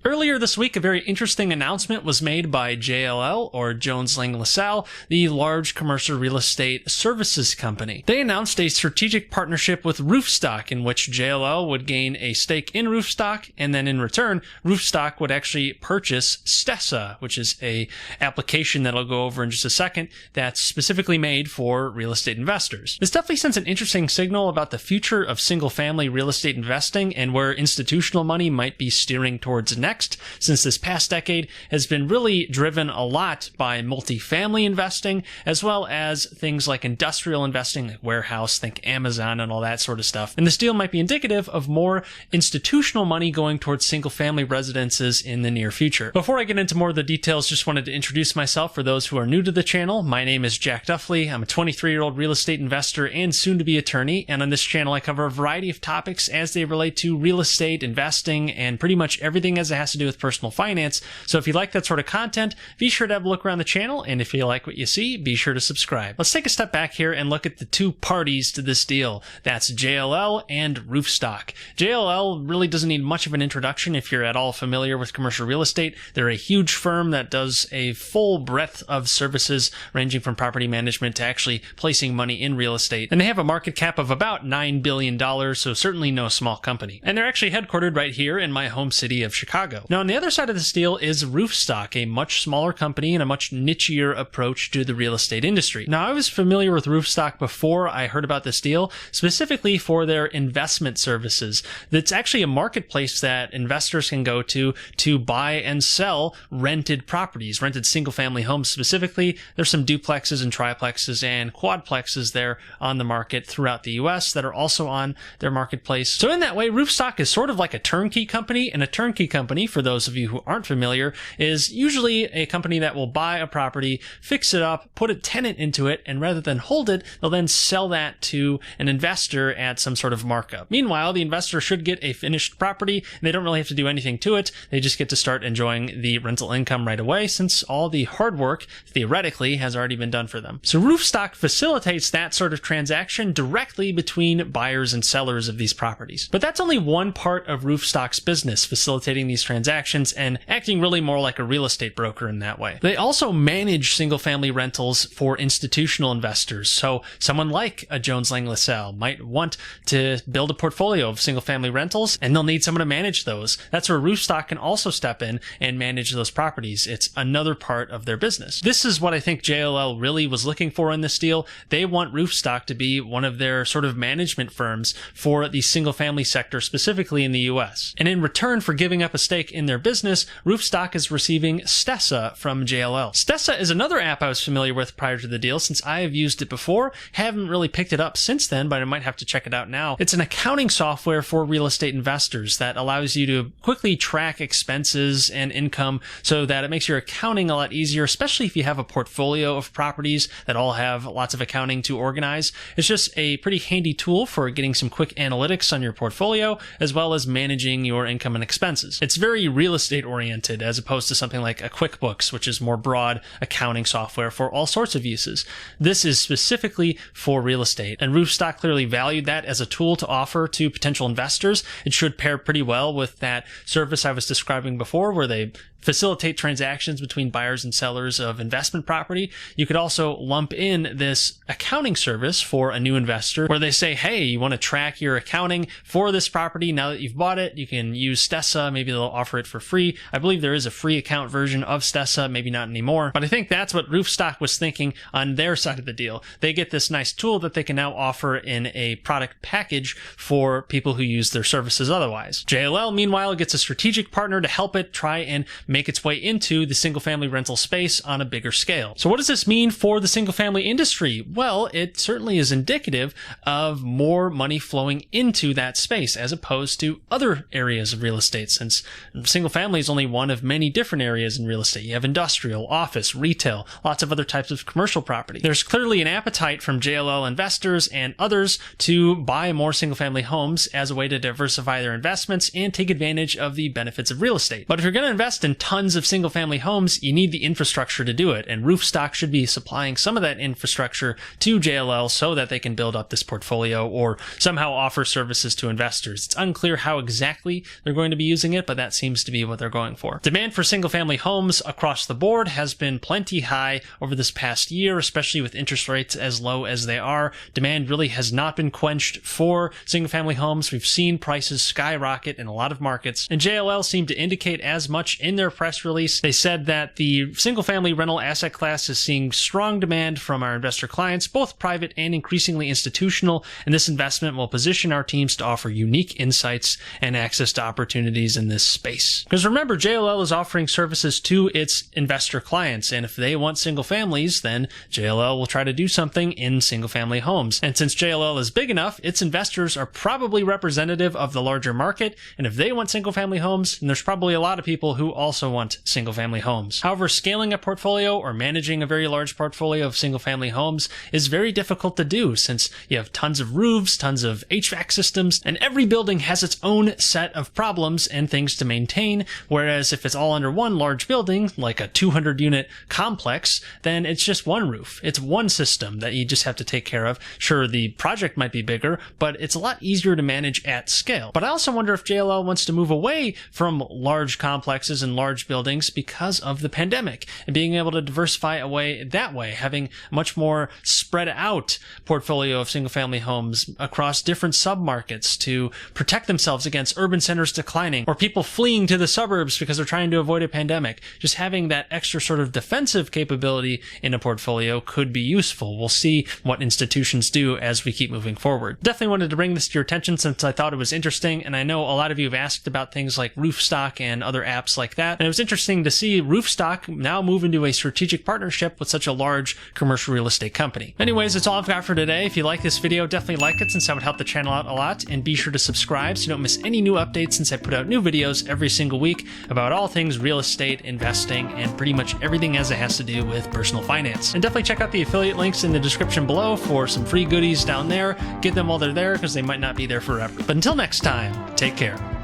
Earlier this week, a very interesting announcement was made by JLL, or Jones Lang LaSalle, the large commercial real estate services company. They announced a strategic partnership with Roofstock, in which JLL would gain a stake in Roofstock, and then in return, Roofstock would actually purchase Stessa, which is a application that I'll go over in just a second that's specifically made for real estate investors. This definitely sends an interesting signal about the future of single-family real estate investing and where institutional money might be steering towards next, since this past decade has been really driven a lot by multifamily investing, as well as things like industrial investing, like warehouse, think Amazon and all that sort of stuff. And this deal might be indicative of more institutional money going towards single-family residences in the near future. Before I get into more of the details, just wanted to introduce myself for those who are new to the channel. My name is Jack Duffley. I'm a 23-year-old real estate investor and soon-to-be attorney, and on this channel I cover a variety of topics as they relate to real estate, investing, and pretty much everything as it has to do with personal finance. So if you like that sort of content, be sure to have a look around the channel, and if you like what you see, be sure to subscribe. Let's take a step back here and look at the two parties to this deal. That's JLL and Roofstock. JLL really doesn't need much of an introduction if you're at all familiar with commercial real estate. They're a huge firm that does a full breadth of services ranging from property management to actually placing money in real estate. And they have a market cap of about $9 billion, so certainly no small company. And they're actually headquartered right here in my home city of Chicago. Now, on the other side of this deal is Roofstock, a much smaller company and a much nichier approach to the real estate industry. Now, I was familiar with Roofstock before I heard about this deal, specifically for their investment services. That's actually a marketplace that investors can go to buy and sell rented properties, rented single-family homes specifically. There's some duplexes and triplexes and quadplexes there on the market throughout the US that are also on their marketplace. So in that way, Roofstock is sort of like a turnkey company, and a turnkey company, for those of you who aren't familiar, is usually a company that will buy a property, fix it up, put a tenant into it, and rather than hold it, they'll then sell that to an investor at some sort of markup. Meanwhile, the investor should get a finished property, and they don't really have to do anything to it. They just get to start enjoying the rental income right away, since all the hard work, theoretically, has already been done for them. So Roofstock facilitates that sort of transaction directly between buyers and sellers of these properties. But that's only one part of Roofstock's business, facilitating these transactions and acting really more like a real estate broker in that way. They also manage single-family rentals for institutional investors. So someone like a Jones Lang LaSalle might want to build a portfolio of single-family rentals, and they'll need someone to manage those. That's where Roofstock can also step in and manage those properties. It's another part of their business. This is what I think JLL really was looking for in this deal. They want Roofstock to be one of their sort of management firms for the single-family sector, specifically in the US. And in return for giving up a stake in their business, Roofstock is receiving Stessa from JLL. Stessa is another app I was familiar with prior to the deal, since I have used it before. Haven't really picked it up since then, but I might have to check it out now. It's an accounting software for real estate investors that allows you to quickly track expenses and income so that it makes your accounting a lot easier, especially if you have a portfolio of properties that all have lots of accounting to organize. It's just a pretty handy tool for getting some quick analytics on your portfolio, as well as managing your income and expenses. It's very real estate oriented, as opposed to something like a QuickBooks, which is more broad accounting software for all sorts of uses. This is specifically for real estate, and Roofstock clearly valued that as a tool to offer to potential investors. It should pair pretty well with that service I was describing before, where they facilitate transactions between buyers and sellers of investment property. You could also lump in this accounting service for a new investor where they say, hey, you want to track your accounting for this property now that you've bought it, you can use Stessa. Maybe they'll offer it for free. I believe there is a free account version of Stessa, maybe not anymore, but I think that's what Roofstock was thinking on their side of the deal. They get this nice tool that they can now offer in a product package for people who use their services otherwise. JLL, meanwhile, gets a strategic partner to help it try and make its way into the single-family rental space on a bigger scale. So what does this mean for the single-family industry? Well, it certainly is indicative of more money flowing into that space as opposed to other areas of real estate, since single-family is only one of many different areas in real estate. You have industrial, office, retail, lots of other types of commercial property. There's clearly an appetite from JLL investors and others to buy more single-family homes as a way to diversify their investments and take advantage of the benefits of real estate. But if you're going to invest in tons of single-family homes, you need the infrastructure to do it, and Roofstock should be supplying some of that infrastructure to JLL so that they can build up this portfolio or somehow offer services to investors. It's unclear how exactly they're going to be using it, but that seems seems to be what they're going for. Demand for single-family homes across the board has been plenty high over this past year, especially with interest rates as low as they are. Demand really has not been quenched for single-family homes. We've seen prices skyrocket in a lot of markets, and JLL seemed to indicate as much in their press release. They said that the single-family rental asset class is seeing strong demand from our investor clients, both private and increasingly institutional, and this investment will position our teams to offer unique insights and access to opportunities in this space. Because remember, JLL is offering services to its investor clients, and if they want single families, then JLL will try to do something in single family homes. And since JLL is big enough, its investors are probably representative of the larger market, and if they want single family homes, then there's probably a lot of people who also want single family homes. However, scaling a portfolio or managing a very large portfolio of single family homes is very difficult to do, since you have tons of roofs, tons of HVAC systems, and every building has its own set of problems and things to maintain, whereas if it's all under one large building, like a 200-unit complex, then it's just one roof. It's one system that you just have to take care of. Sure, the project might be bigger, but it's a lot easier to manage at scale. But I also wonder if JLL wants to move away from large complexes and large buildings because of the pandemic, and being able to diversify away that way, having much more spread out portfolio of single-family homes across different submarkets to protect themselves against urban centers declining or people fleeing to the suburbs because they're trying to avoid a pandemic. Just having that extra sort of defensive capability in a portfolio could be useful. We'll see what institutions do as we keep moving forward. Definitely wanted to bring this to your attention since I thought it was interesting, and I know a lot of you have asked about things like Roofstock and other apps like that, and it was interesting to see Roofstock now move into a strategic partnership with such a large commercial real estate company. Anyways, that's all I've got for today. If you like this video, definitely like it since that would help the channel out a lot, and be sure to subscribe so you don't miss any new updates since I put out new videos every single week about all things real estate, investing, and pretty much everything as it has to do with personal finance. And definitely check out the affiliate links in the description below for some free goodies down there. Get them while they're there because they might not be there forever. But until next time, take care.